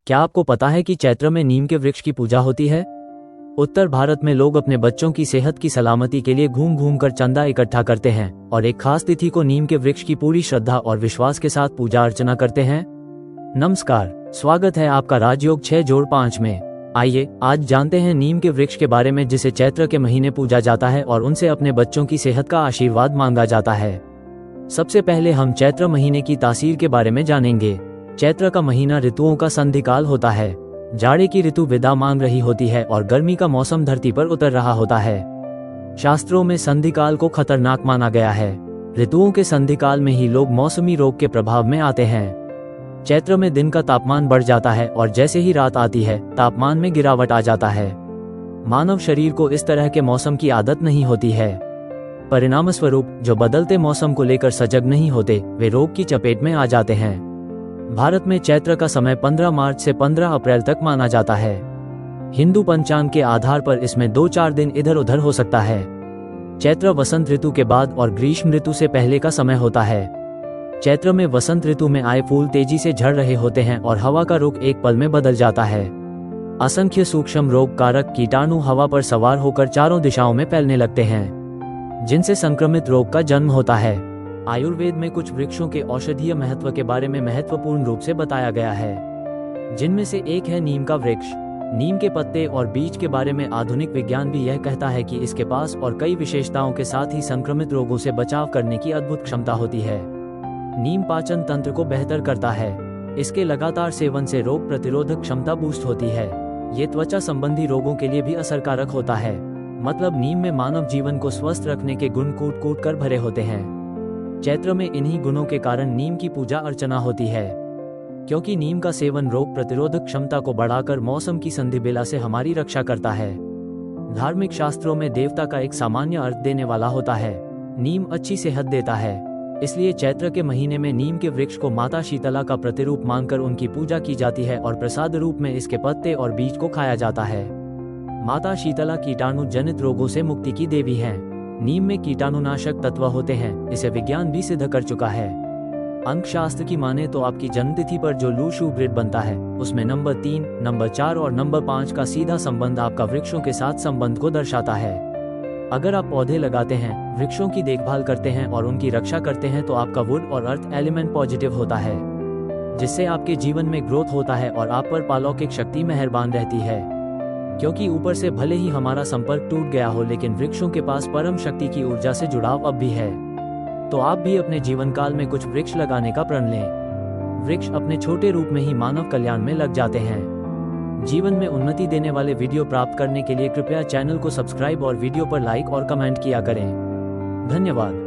क्या आपको पता है कि चैत्र में नीम के वृक्ष की पूजा होती है? उत्तर भारत में लोग अपने बच्चों की सेहत की सलामती के लिए घूम घूम कर चंदा इकट्ठा करते हैं और एक खास तिथि को नीम के वृक्ष की पूरी श्रद्धा और विश्वास के साथ पूजा अर्चना करते हैं। नमस्कार, स्वागत है आपका राजयोग 6-5 में। आइए आज जानते हैं नीम के वृक्ष के बारे में जिसे चैत्र के महीने पूजा जाता है और उनसे अपने बच्चों की सेहत का आशीर्वाद मांगा जाता है। सबसे पहले हम चैत्र महीने की तासीर के बारे में जानेंगे। चैत्र का महीना ऋतुओं का संधिकाल होता है। जाड़े की ऋतु विदा मांग रही होती है और गर्मी का मौसम धरती पर उतर रहा होता है। शास्त्रों में संधिकाल को खतरनाक माना गया है। ऋतुओं के संधिकाल में ही लोग मौसमी रोग के प्रभाव में आते हैं। चैत्र में दिन का तापमान बढ़ जाता है और जैसे ही रात आती है तापमान में गिरावट आ जाता है। मानव शरीर को इस तरह के मौसम की आदत नहीं होती है। परिणामस्वरूप जो बदलते मौसम को लेकर सजग नहीं होते वे रोग की चपेट में आ जाते हैं। भारत में चैत्र का समय 15 मार्च से 15 अप्रैल तक माना जाता है। हिंदू पंचांग के आधार पर इसमें 2-4 दिन इधर उधर हो सकता है। चैत्र वसंत ऋतु के बाद और ग्रीष्म ऋतु से पहले का समय होता है। चैत्र में वसंत ऋतु में आए फूल तेजी से झड़ रहे होते हैं और हवा का रुख एक पल में बदल जाता है। असंख्य सूक्ष्म रोग कारक कीटाणु हवा पर सवार होकर चारों दिशाओं में फैलने लगते हैं, जिनसे संक्रमित रोग का जन्म होता है। आयुर्वेद में कुछ वृक्षों के औषधीय महत्व के बारे में महत्वपूर्ण रूप से बताया गया है, जिनमें से एक है नीम का वृक्ष। नीम के पत्ते और बीज के बारे में आधुनिक विज्ञान भी यह कहता है कि इसके पास और कई विशेषताओं के साथ ही संक्रमित रोगों से बचाव करने की अद्भुत क्षमता होती है। नीम पाचन तंत्र को बेहतर करता है। इसके लगातार सेवन से रोग प्रतिरोधक क्षमता बूस्ट होती है। ये त्वचा संबंधी रोगों के लिए भी असरकारक होता है। मतलब नीम में मानव जीवन को स्वस्थ रखने के गुण कूट कूट कर भरे होते हैं। चैत्र में इन्हीं गुणों के कारण नीम की पूजा अर्चना होती है, क्योंकि नीम का सेवन रोग प्रतिरोधक क्षमता को बढ़ाकर मौसम की संधि बेला से हमारी रक्षा करता है। धार्मिक शास्त्रों में देवता का एक सामान्य अर्थ देने वाला होता है। नीम अच्छी सेहत देता है, इसलिए चैत्र के महीने में नीम के वृक्ष को माता शीतला का प्रतिरूप मानकर उनकी पूजा की जाती है और प्रसाद रूप में इसके पत्ते और बीज को खाया जाता है। माता शीतला कीटाणु जनित रोगों से मुक्ति की देवी है। नीम में कीटाणुनाशक तत्व होते हैं, इसे विज्ञान भी सिद्ध कर चुका है। अंक शास्त्र की माने तो आपकी जन्मतिथि पर जो लूशू ग्रिड बनता है उसमें नंबर 3, नंबर 4 और नंबर 5 का सीधा संबंध आपका वृक्षों के साथ संबंध को दर्शाता है। अगर आप पौधे लगाते हैं, वृक्षों की देखभाल करते हैं और उनकी रक्षा करते हैं तो आपका वुड और अर्थ एलिमेंट पॉजिटिव होता है, जिससे आपके जीवन में ग्रोथ होता है और आप पर पालौकिक शक्ति मेहरबान रहती है। क्योंकि ऊपर से भले ही हमारा संपर्क टूट गया हो, लेकिन वृक्षों के पास परम शक्ति की ऊर्जा से जुड़ाव अब भी है। तो आप भी अपने जीवन काल में कुछ वृक्ष लगाने का प्रण लें। वृक्ष अपने छोटे रूप में ही मानव कल्याण में लग जाते हैं। जीवन में उन्नति देने वाले वीडियो प्राप्त करने के लिए कृपया चैनल को सब्सक्राइब और वीडियो पर लाइक और कमेंट किया करें। धन्यवाद।